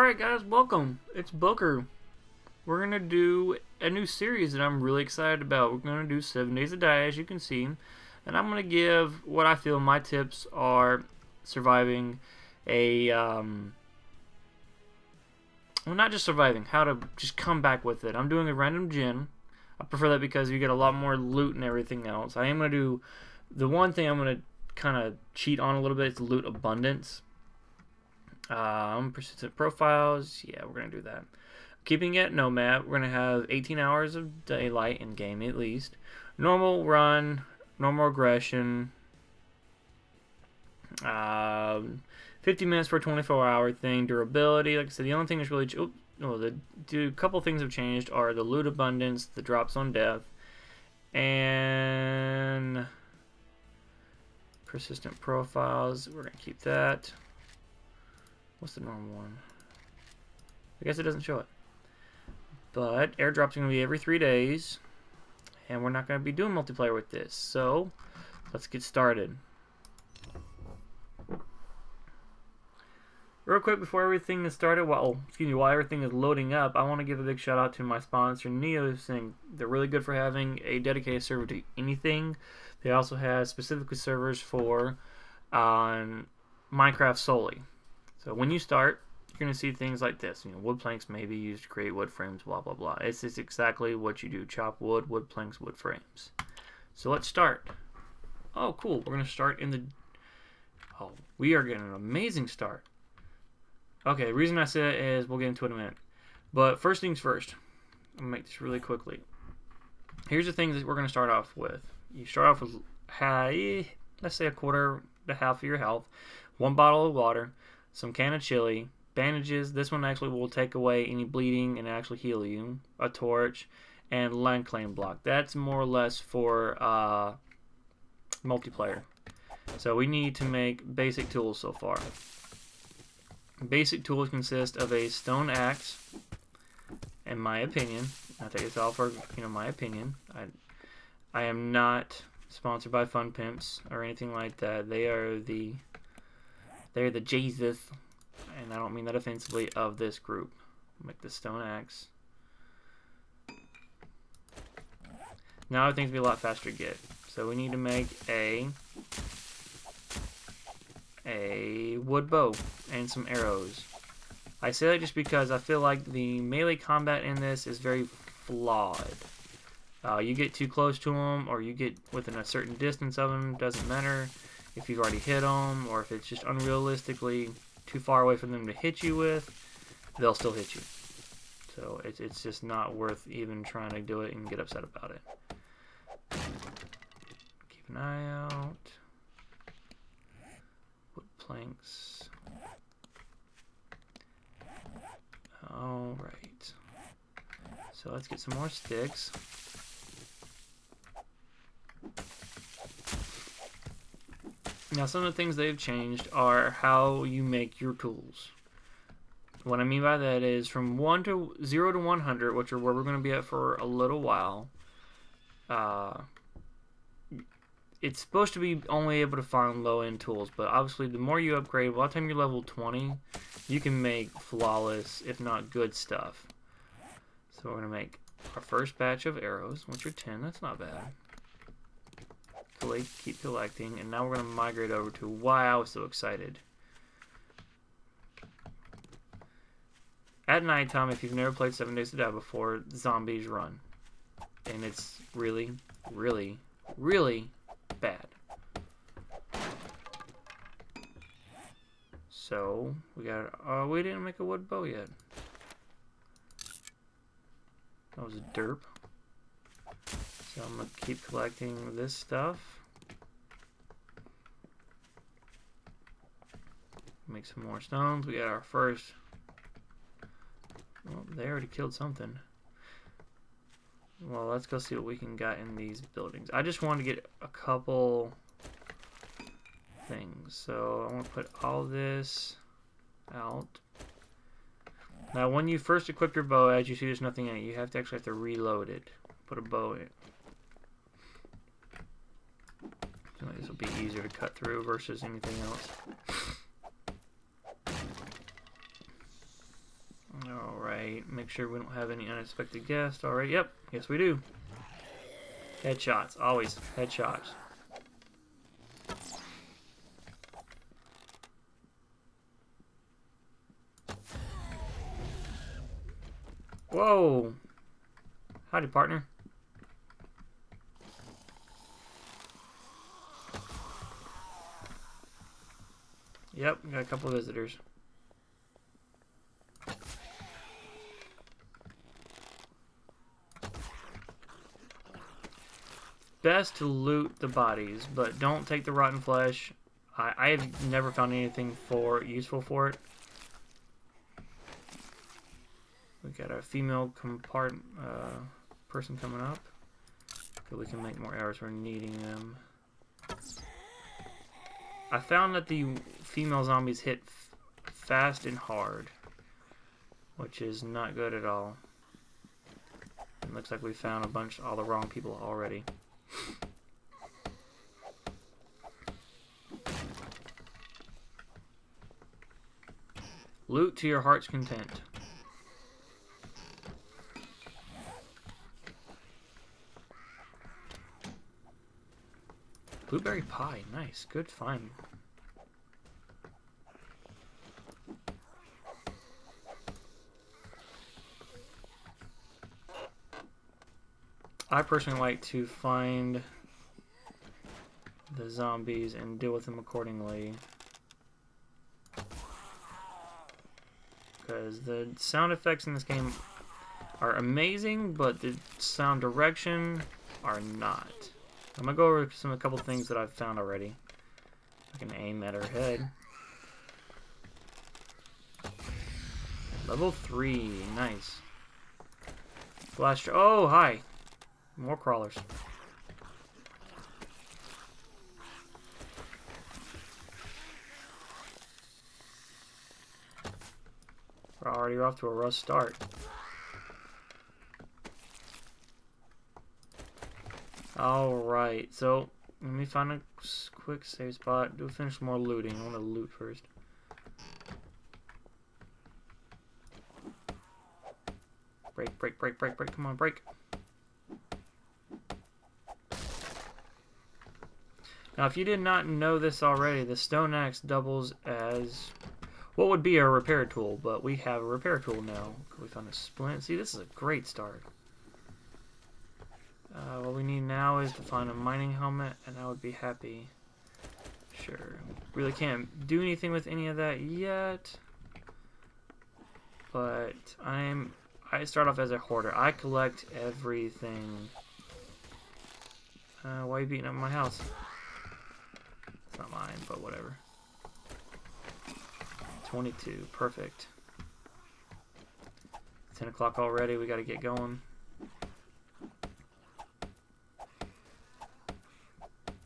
Alright guys, welcome. It's Booker. We're going to do a new series that I'm really excited about. We're going to do 7 Days to Die, as you can see. And I'm going to give what I feel my tips are surviving a, well, not just surviving, how to just come back with it. I'm doing a random gen. I prefer that because you get a lot more loot and everything else. I am going to do, the one thing I'm going to kind of cheat on a little bit is loot abundance. Persistent profiles, yeah, we're going to do that. Keeping it nomad, we're going to have 18 hours of daylight in game at least. Normal run, normal aggression, 50 minutes for a 24-hour thing. Durability, like I said, the only thing that's really, the couple things have changed are the loot abundance, the drops on death, and persistent profiles. We're going to keep that. What's the normal one? I guess it doesn't show it. But airdrops are going to be every 3 days. And we're not going to be doing multiplayer with this. So, let's get started. Real quick before everything is started, while everything is loading up, I want to give a big shout out to my sponsor, Neo, saying they're really good for having a dedicated server to anything. They also have specifically servers for Minecraft solely. So when you start, you're going to see things like this. Wood planks may be used to create wood frames, blah, blah, blah. It's just exactly what you do. Chop wood, wood planks, wood frames. So let's start. Oh, cool. We're going to start in the... Oh, we are getting an amazing start. Okay, the reason I say that is we'll get into it in a minute. But first things first. I'm going to make this really quickly. Here's the things that we're going to start off with. You start off with, let's say, a quarter to half of your health. 1 bottle of water. Some can of chili, bandages. This one actually will take away any bleeding and actually heal you. A torch, and land claim block. That's more or less for multiplayer. So we need to make basic tools so far. Basic tools consist of a stone axe, in my opinion. I'll take this all for my opinion. I am not sponsored by Fun Pimps or anything like that. They're the Jesus, and I don't mean that offensively, of this group. Make the stone axe. Now everything's gonna be a lot faster to get. So we need to make a wood bow and some arrows. I say that just because I feel like the melee combat in this is very flawed. You get too close to them, or you get within a certain distance of them, doesn't matter. If you've already hit them, or if it's just unrealistically too far away for them to hit you with, they'll still hit you. So it's just not worth even trying to do it and get upset about it. Keep an eye out. Wood planks. Alright. So let's get some more sticks. Now, some of the things they've changed are how you make your tools. What I mean by that is from 0 to 100, which are where we're going to be at for a little while. It's supposed to be only able to find low-end tools, but obviously the more you upgrade, by the time you're level 20, you can make flawless, if not good stuff. So we're going to make our first batch of arrows, which are 10. That's not bad. Keep collecting, and now we're going to migrate over to why I was so excited. At nighttime, if you've never played 7 Days to Die before, zombies run. And it's really, really, really bad. So, we got, we didn't make a wood bow yet. That was a derp. So I'm going to keep collecting this stuff. Make some more stones. We got our first... Well, they already killed something. Well, let's go see what we can get in these buildings. I just want to get a couple things. So I want to put all this out. Now, when you first equip your bow, as you see, there's nothing in it. You have to reload it. Put a bow in. This will be easier to cut through versus anything else. Alright, make sure we don't have any unexpected guests. Alright, yep, yes we do. Headshots, always headshots. Whoa! Howdy, partner. Yep, got a couple of visitors. Best to loot the bodies, but don't take the rotten flesh. I have never found anything useful for it. We got a female person coming up. So we can make more arrows for needing them. I found that the female zombies hit fast and hard, which is not good at all. It looks like we found all the wrong people already. Loot to your heart's content. Blueberry pie, nice, good find. I personally like to find the zombies and deal with them accordingly, because the sound effects in this game are amazing, but the sound direction are not. I'm gonna go over a couple things that I've found already. I can aim at her head. Level 3, nice. Flash. Oh, hi. More crawlers. We're already off to a rough start. Alright, so let me find a quick save spot. Finish more looting. I want to loot first. Break, break, break, break, break. Come on, break. Now, if you did not know this already, the stone axe doubles as what would be a repair tool, but we have a repair tool now. We found a splint. See, this is a great start. What we need now is to find a mining helmet, and I would be happy. Sure. Really can't do anything with any of that yet, but I start off as a hoarder. I collect everything. Why are you beating up my house? It's not mine, but whatever. 22, perfect. 10 o'clock already, we gotta get going.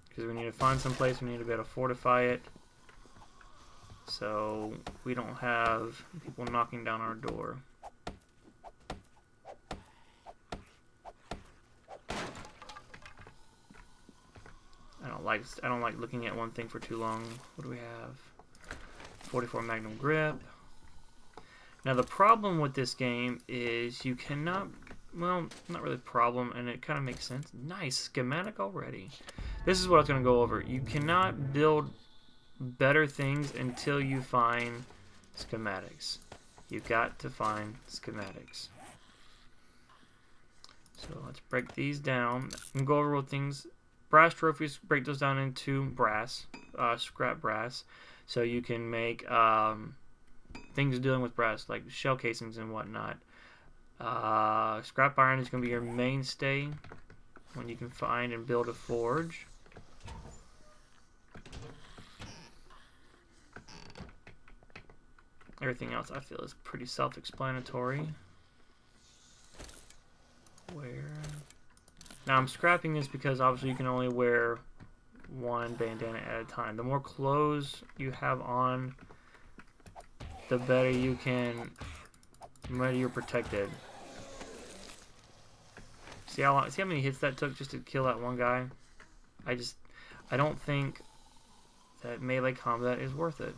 Because we need to find some place, we need to be able to fortify it, so we don't have people knocking down our door. I don't like looking at one thing for too long. What do we have? 44 Magnum Grip. Now the problem with this game is you cannot, well, not really a problem, and it kind of makes sense. Nice schematic already. This is what I was going to go over. You cannot build better things until you find schematics. You've got to find schematics. So let's break these down and go over what things. Brass trophies, break those down into brass, scrap brass, so you can make things dealing with brass, like shell casings and whatnot. Scrap iron is going to be your mainstay when you can find and build a forge. Everything else I feel is pretty self-explanatory. Now I'm scrapping this because obviously you can only wear one bandana at a time. The more clothes you have on, the better you can, the better you're protected. See how many hits that took just to kill that one guy? I don't think that melee combat is worth it.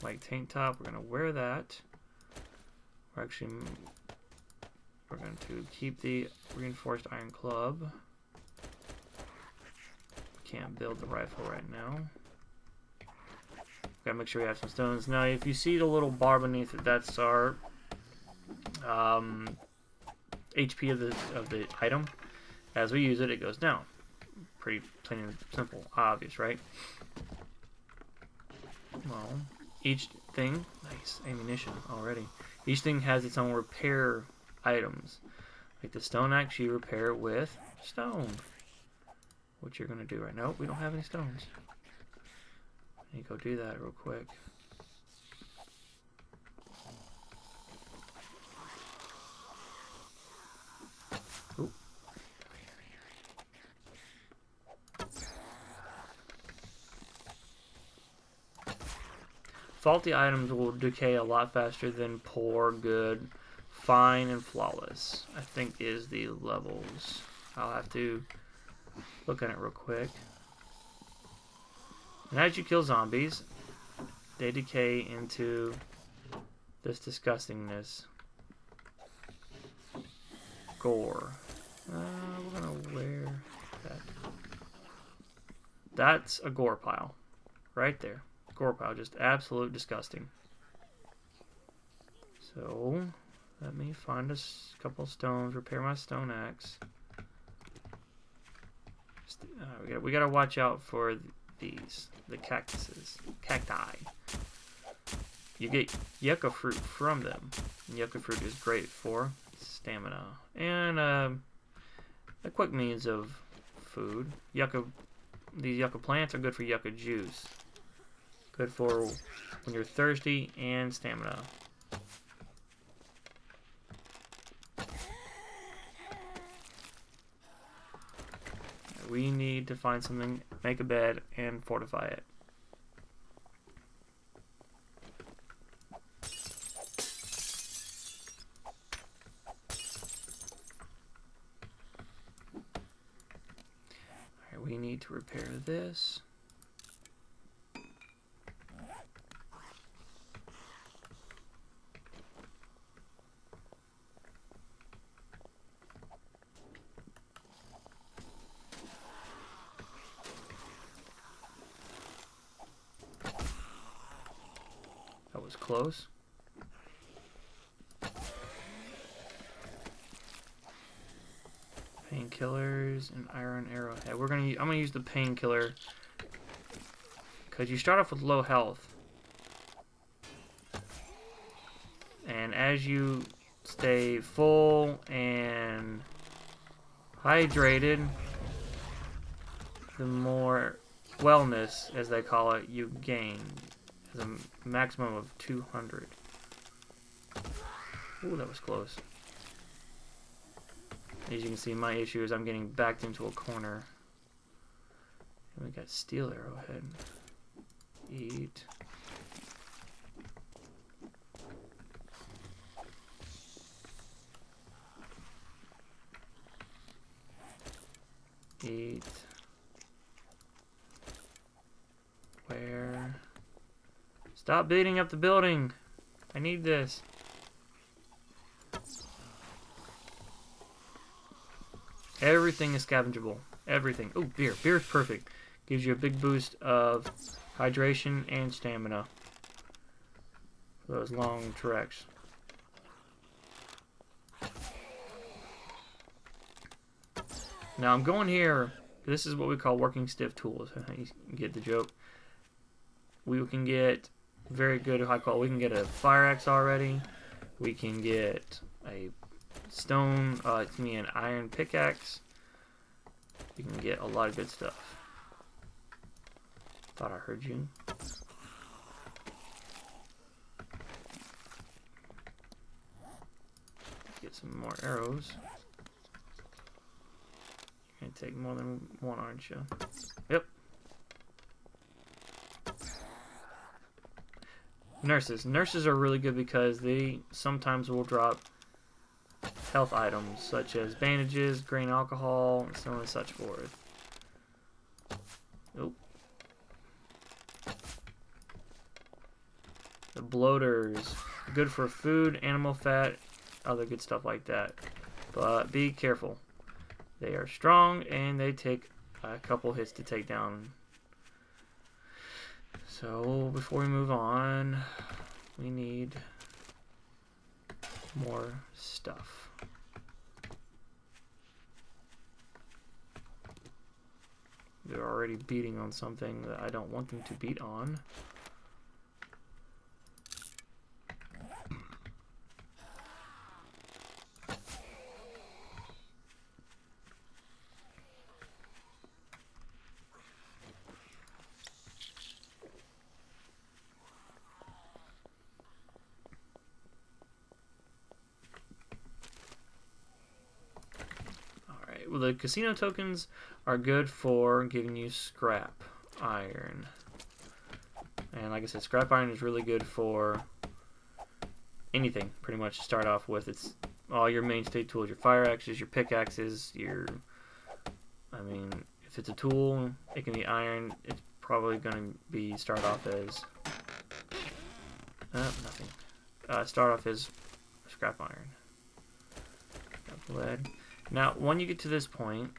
white tank top. We're going to wear that. We're going to keep the reinforced iron club. Can't build the rifle right now. Gotta make sure we have some stones. Now, if you see the little bar beneath it, that's our HP of the item. As we use it, it goes down. Pretty plain and simple, obvious, right? Well, each thing, nice ammunition already. Each thing has its own repair items. Like the stone axe, you repair it with stone. What you're gonna do right now? Nope, we don't have any stones. Let me go do that real quick. Ooh. Faulty items will decay a lot faster than poor, good, fine, and flawless, I think is the levels. I'll have to look at it real quick. And as you kill zombies, they decay into this disgustingness. Gore. We're gonna wear that. That's a gore pile. Right there. Gore pile. Just absolute disgusting. So, let me find a couple stones, repair my stone axe. We gotta watch out for the cactuses, cacti. You get yucca fruit from them. Yucca fruit is great for stamina and a quick means of food. These yucca plants are good for yucca juice. Good for when you're thirsty and stamina. We need to find something, make a bed, and fortify it. Alright, we need to repair this. Was close. Painkillers and iron arrowhead. I'm gonna use the painkiller because you start off with low health, and as you stay full and hydrated, the more wellness, as they call it, you gain. A maximum of 200. Ooh, that was close. As you can see, my issue is I'm getting backed into a corner. And we got steel arrowhead. Eat. Eat. Where? Stop beating up the building. I need this. Everything is scavengeable. Everything. Oh, beer. Beer is perfect. Gives you a big boost of hydration and stamina for those long treks. Now I'm going here. This is what we call working stiff tools. You get the joke. We can get very good high quality. We can get a fire axe already. We can get a stone, an iron pickaxe. We can get a lot of good stuff. Thought I heard you. Get some more arrows. You're gonna take more than one, aren't you? Yep. Nurses. Nurses are really good because they sometimes will drop health items such as bandages, grain alcohol, and so on and such forth. Oh. bloaters. Good for food, animal fat, other good stuff like that. But be careful. They are strong and they take a couple hits to take down. So before we move on, we need more stuff. They're already beating on something that I don't want them to beat on. Well, the casino tokens are good for giving you scrap iron. And like I said, scrap iron is really good for anything, pretty much, to start off with. It's all your mainstay tools, your fire axes, your pickaxes, I mean, if it's a tool, it can be iron. It's probably going to be start off as nothing. Start off as scrap iron. Scrap lead. Now, when you get to this point,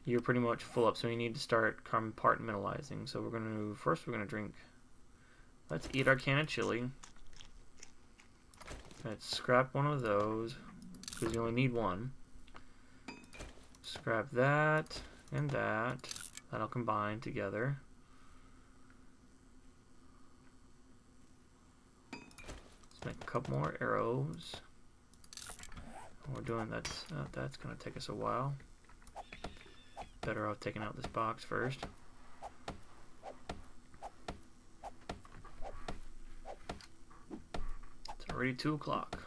you're pretty much full up, so you need to start compartmentalizing. So we're going to, first we're going to drink, let's eat our can of chili. Let's scrap one of those, because you only need one. Scrap that and that. That'll combine together. Let's make a couple more arrows. We're doing that's going to take us a while. Better off taking out this box first. It's already 2 o'clock.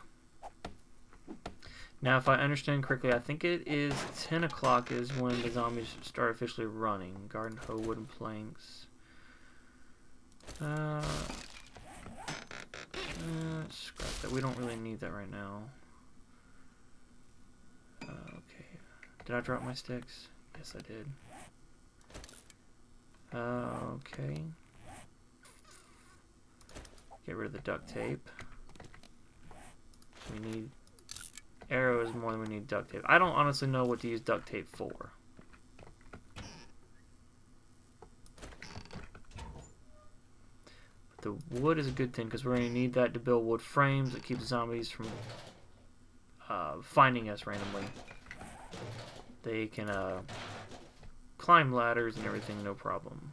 Now, if I understand correctly, I think it is 10 o'clock is when the zombies start officially running. Garden hoe, wooden planks. Scrap that. We don't really need that right now. Okay. Did I drop my sticks? Yes, I did. Okay. Get rid of the duct tape. We need arrows more than we need duct tape. I don't honestly know what to use duct tape for. But the wood is a good thing because we're going to need that to build wood frames. It keeps zombies from finding us randomly. They can climb ladders and everything, no problem.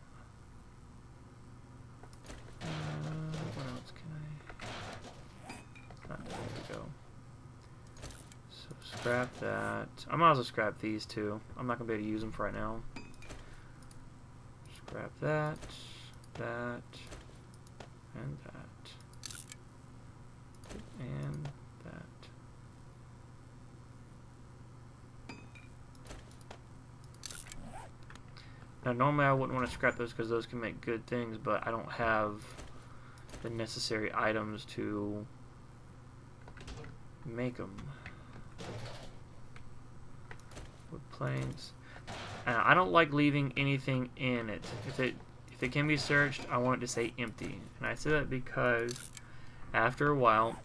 What else can I? There we go. So scrap that. I might as well scrap these two. I'm not going to be able to use them for right now. Scrap that, that, and that, and that. Now, normally I wouldn't want to scrap those because those can make good things, but I don't have the necessary items to make them. Wood planks. I don't like leaving anything in it. If it can be searched, I want it to say empty. And I say that because after a while,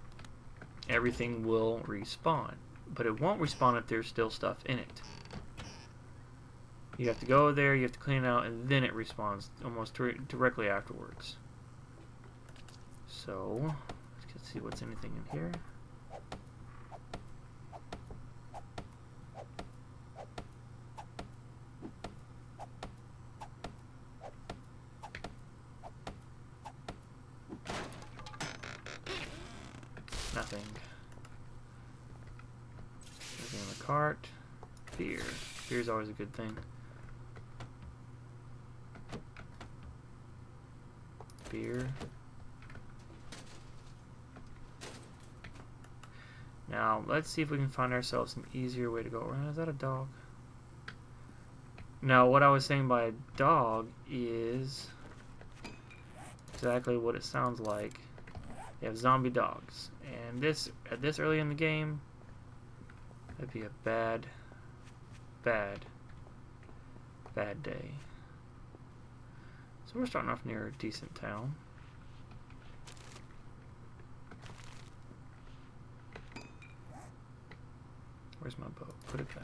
everything will respawn. But it won't respawn if there's still stuff in it. You have to go there, you have to clean it out, and then it respawns almost directly afterwards. So, let's see what's anything in here. Nothing. Nothing in the cart. Beer. Beer's always a good thing. Beer. Now, let's see if we can find ourselves an easier way to go around. Is that a dog? Now, what I was saying by a dog is exactly what it sounds like. You have zombie dogs. And at this early in the game, that'd be a bad day. So we're starting off near a decent town. Where's my bow? Put it back.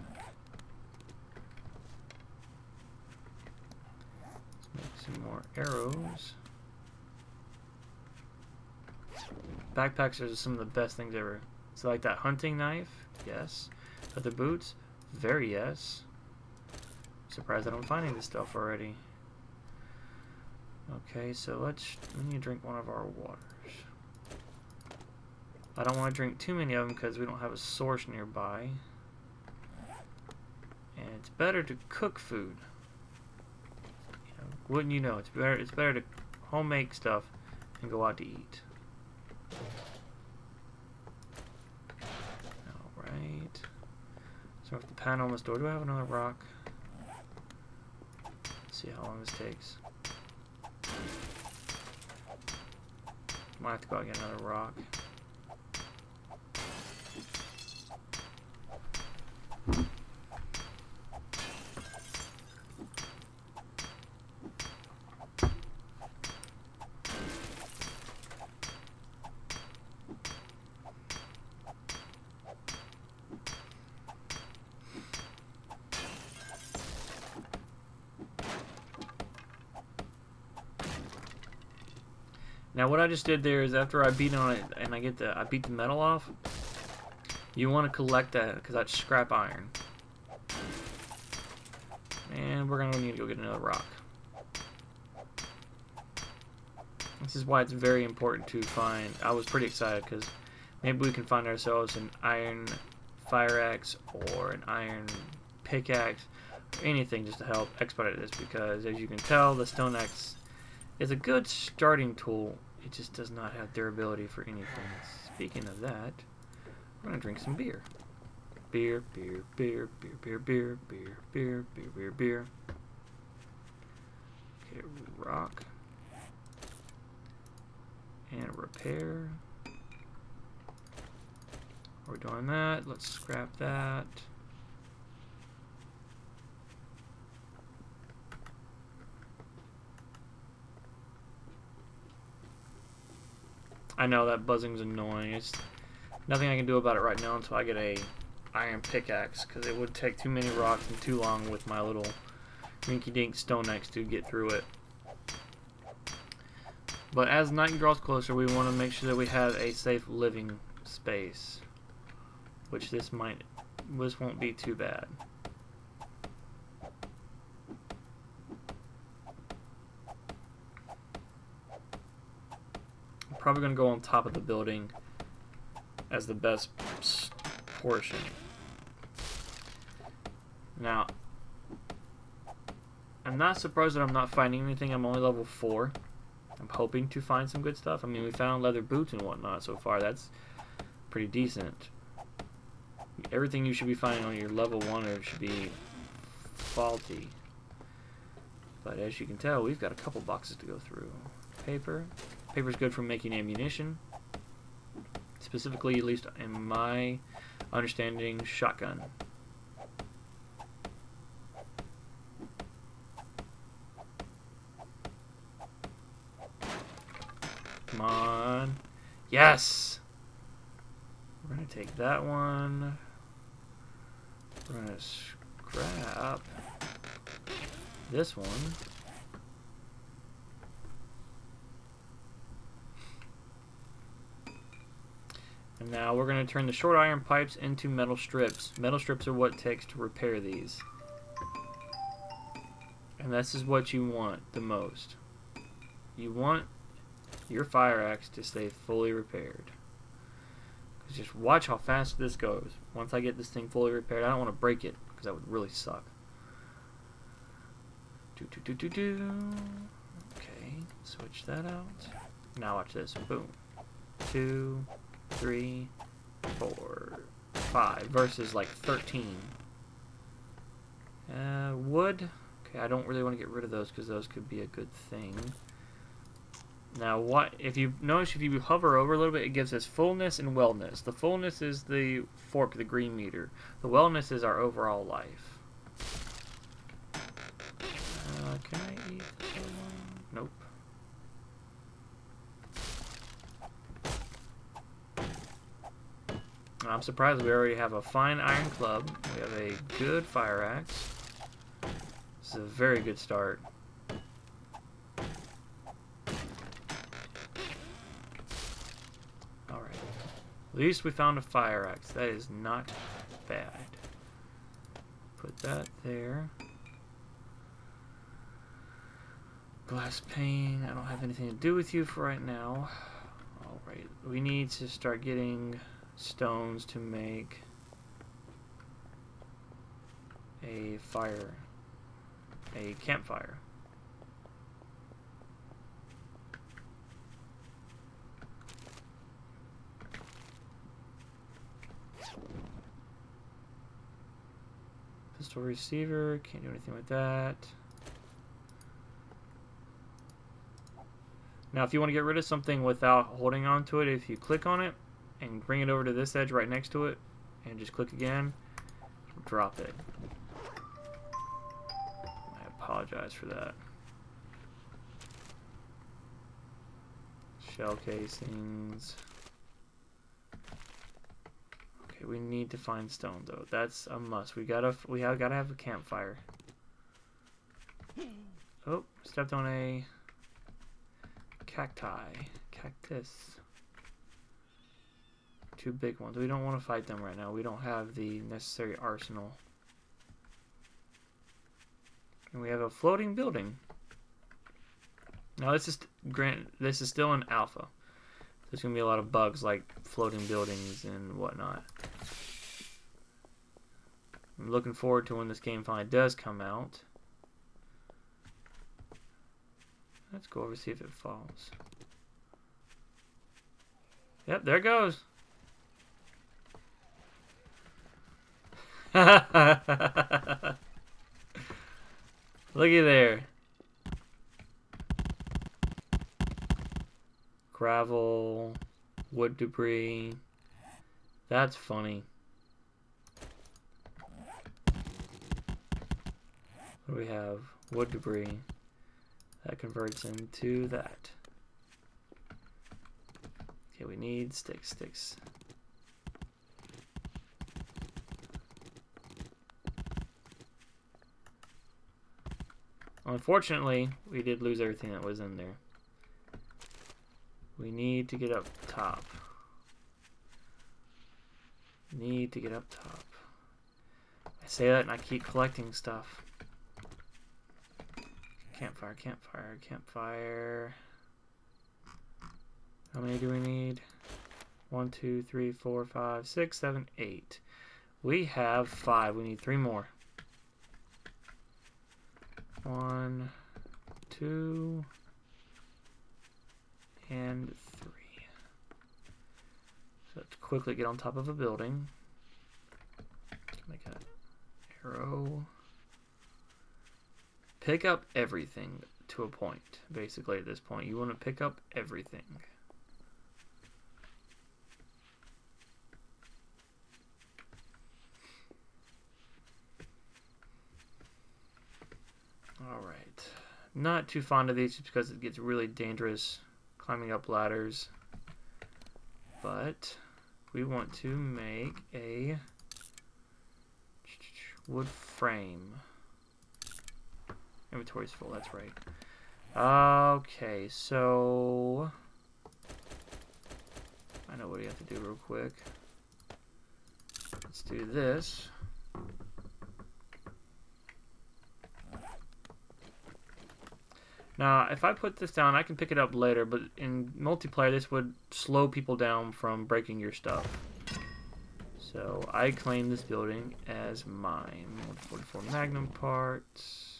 Let's make some more arrows. Backpacks are some of the best things ever. So like that hunting knife, yes. Leather boots, very yes. Surprised I don't find any of this stuff already. Okay, so we need to drink one of our waters. I don't want to drink too many of them because we don't have a source nearby. And it's better to cook food. You know, wouldn't you know? It's better to homemade stuff and go out to eat. Alright. So if the panel on this door, do I have another rock? Let's see how long this takes. Might have to go out and get another rock. Now what I just did there is after I beat on it and I beat the metal off, you want to collect that because that's scrap iron. And we're going to need to go get another rock. This is why it's very important to find. I was pretty excited because maybe we can find ourselves an iron fire axe or an iron pickaxe or anything just to help expedite this, because as you can tell, the stone axe is a good starting tool. It just does not have durability for anything. Speaking of that, we're gonna drink some beer. Beer, beer, beer, beer, beer, beer, beer, beer, beer, beer, beer. Okay, rock. And repair. We're doing that. Let's scrap that. I know that buzzing's annoying. It's nothing I can do about it right now until I get a iron pickaxe, because it would take too many rocks and too long with my little rinky-dink stone axe to get through it. But as night draws closer, we want to make sure that we have a safe living space, which this won't be too bad. Probably going to go on top of the building as the best portion. Now, I'm not surprised that I'm not finding anything. I'm only level 4. I'm hoping to find some good stuff. I mean, we found leather boots and whatnot so far. That's pretty decent. Everything you should be finding on your level 1 should be faulty. But as you can tell, we've got a couple boxes to go through. Paper. Paper's good for making ammunition. Specifically, at least in my understanding, shotgun. Come on. Yes! We're going to take that one. We're going to scrap this one. And now we're going to turn the short iron pipes into metal strips. Metal strips are what it takes to repair these. And this is what you want the most. You want your fire axe to stay fully repaired. Because just watch how fast this goes. Once I get this thing fully repaired, I don't want to break it, because that would really suck. Okay, switch that out. Now watch this. Boom. 2, 3, 4, 5 versus like 13. Wood. Okay, I don't really want to get rid of those because those could be a good thing. Now, what if you notice, if you hover over a little bit, it gives us fullness and wellness. The fullness is the fork, the green meter. The wellness is our overall life. Can I eat this one? Nope. And I'm surprised we already have a fine iron club. We have a good fire axe. This is a very good start. Alright. At least we found a fire axe. That is not bad. Put that there. Glass pane. I don't have anything to do with you for right now. Alright. We need to start getting stones to make a fire. A campfire. Pistol receiver, can't do anything with that. Now if you want to get rid of something without holding on to it, if you click on it and bring it over to this edge right next to it and just click again, drop it. I apologize for that. Shell casings. Okay, we need to find stone though. That's a must. We gotta have a campfire. Oh, stepped on a cactus. Two big ones. We don't want to fight them right now. We don't have the necessary arsenal. And we have a floating building. Now this is still an alpha. There's gonna be a lot of bugs like floating buildings and whatnot. I'm looking forward to when this game finally does come out. Let's go over and see if it falls. Yep, there it goes. Looky there. Gravel, wood debris. That's funny. What do we have? Wood debris. That converts into that. Okay, we need sticks. Unfortunately, we did lose everything that was in there. We need to get up top. I say that and I keep collecting stuff. Campfire. How many do we need? 1, 2, 3, 4, 5, 6, 7, 8. We have 5. We need 3 more. 1, 2, and 3. So let's quickly get on top of a building. Make an arrow. Pick up everything to a point. Basically, at this point, you want to pick up everything. Alright. Not too fond of these just because it gets really dangerous climbing up ladders. But we want to make a wood frame. Inventory's full, that's right. Okay, so I know what you have to do real quick. Let's do this. Now, if I put this down, I can pick it up later, but in multiplayer, this would slow people down from breaking your stuff. So, I claim this building as mine. 144 Magnum parts.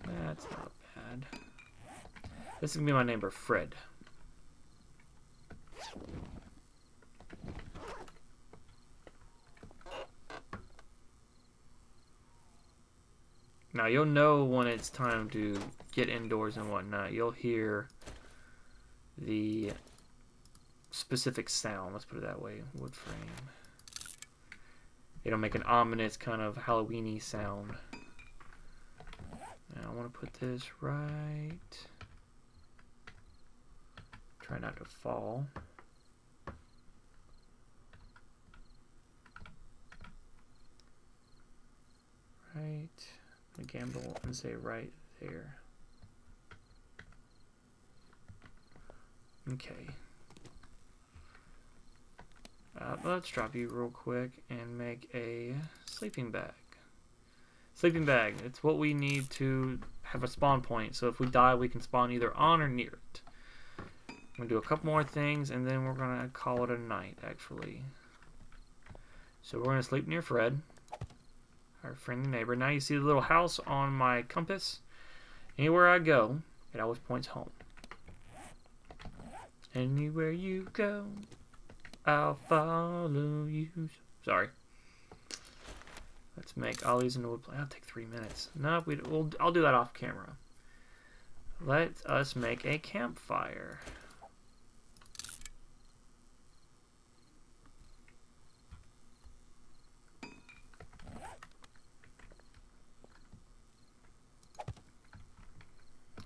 That's not bad. This is going to be my neighbor, Fred. Now you'll know when it's time to get indoors and whatnot. You'll hear the specific sound. Let's put it that way. Wood frame. It'll make an ominous kind of Halloween-y sound. Now I want to put this right. Try not to fall. gamble and say right there. Okay. Let's drop you real quick and make a sleeping bag. Sleeping bag, it's what we need to have a spawn point, so if we die we can spawn either on or near it. I'm going to do a couple more things and then we're going to call it a night actually. So we're going to sleep near Fred, our friendly neighbor. Now you see the little house on my compass. Anywhere I go, it always points home. Anywhere you go, I'll follow you. Sorry. Let's make all these into wood plank. That'll take 3 minutes. No, I'll do that off camera. Let us make a campfire.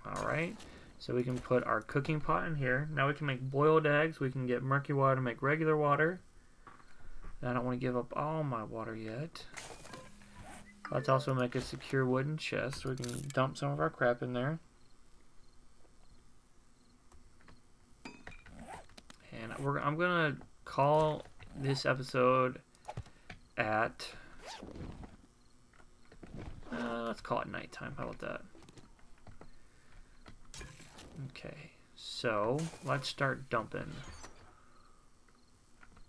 Alright, so we can put our cooking pot in here. Now we can make boiled eggs. We can get murky water to make regular water. I don't want to give up all my water yet. Let's also make a secure wooden chest so we can dump some of our crap in there. And I'm going to call this episode at... let's call it nighttime. How about that? Okay, so let's start dumping.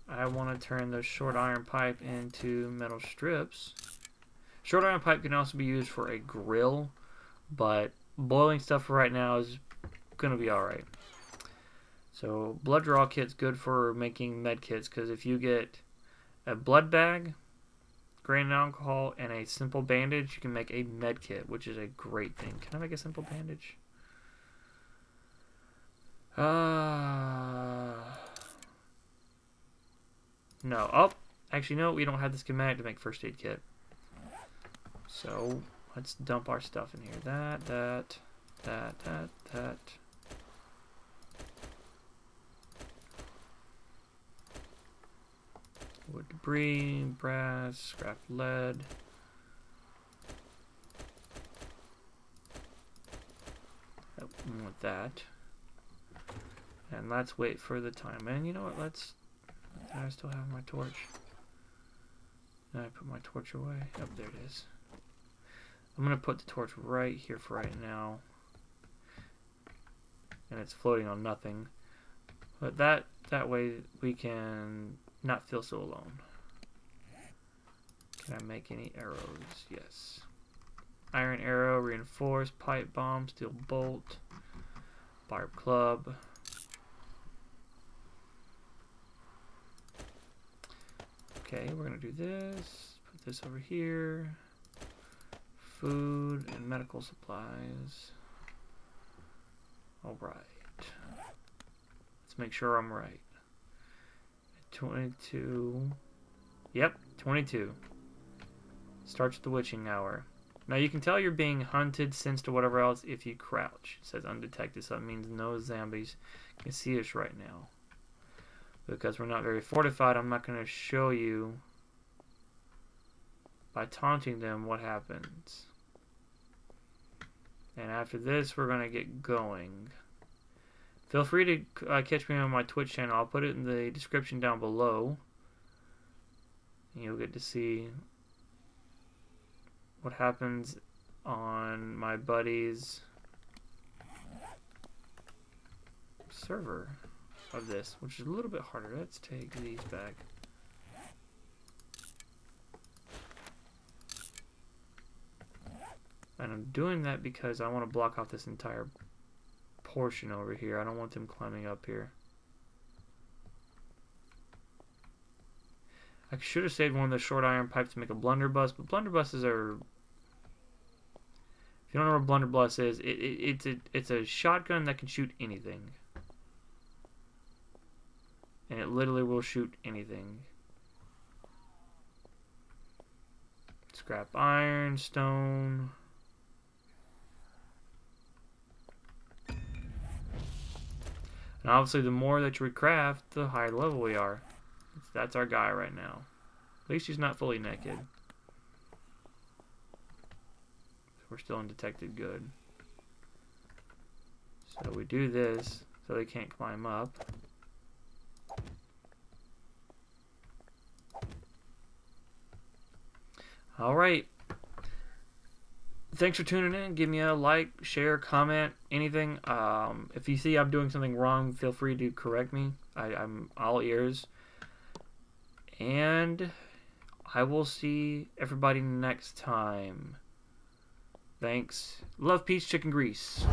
I want to turn the short iron pipe into metal strips. Short iron pipe can also be used for a grill, but boiling stuff for right now is going to be alright. So blood draw kit's good for making med kits, because if you get a blood bag, grain alcohol, and a simple bandage, you can make a med kit, which is a great thing. Can I make a simple bandage? No. Oh, actually, no, we don't have the schematic to make first aid kit. So, let's dump our stuff in here. That. Wood debris, brass, scrap lead. I want that. And let's wait for the time. And you know what? I still have my torch. And I put my torch away. Oh, there it is. I'm going to put the torch right here for right now. And it's floating on nothing. But that way we can not feel so alone. Can I make any arrows? Yes. Iron arrow, reinforced, pipe bomb, steel bolt, barb club. Okay, we're going to do this. Put this over here. Food and medical supplies. Alright. Let's make sure I'm right. 22. Yep, 22. Starts the witching hour. Now you can tell you're being hunted, sensed, or whatever else if you crouch. It says undetected, so that means no zombies can see us right now. Because we're not very fortified, I'm not going to show you by taunting them what happens. And after this, we're going to get going. Feel free to catch me on my Twitch channel. I'll put it in the description down below. And you'll get to see what happens on my buddy's server of this, which is a little bit harder. Let's take these back. And I'm doing that because I want to block off this entire portion over here. I don't want them climbing up here. I should have saved one of the short iron pipes to make a blunderbuss, but blunderbusses are... If you don't know what a blunderbuss is, it's a shotgun that can shoot anything. And it literally will shoot anything. Scrap iron, stone. And obviously the more that we craft, the higher level we are. That's our guy right now. At least he's not fully naked. So we're we're still undetected. Good. So we do this so they can't climb up. Alright. Thanks for tuning in. Give me a like, share, comment, anything. If you see I'm doing something wrong, feel free to correct me. I'm all ears. And I will see everybody next time. Thanks. Love, peace, chicken grease.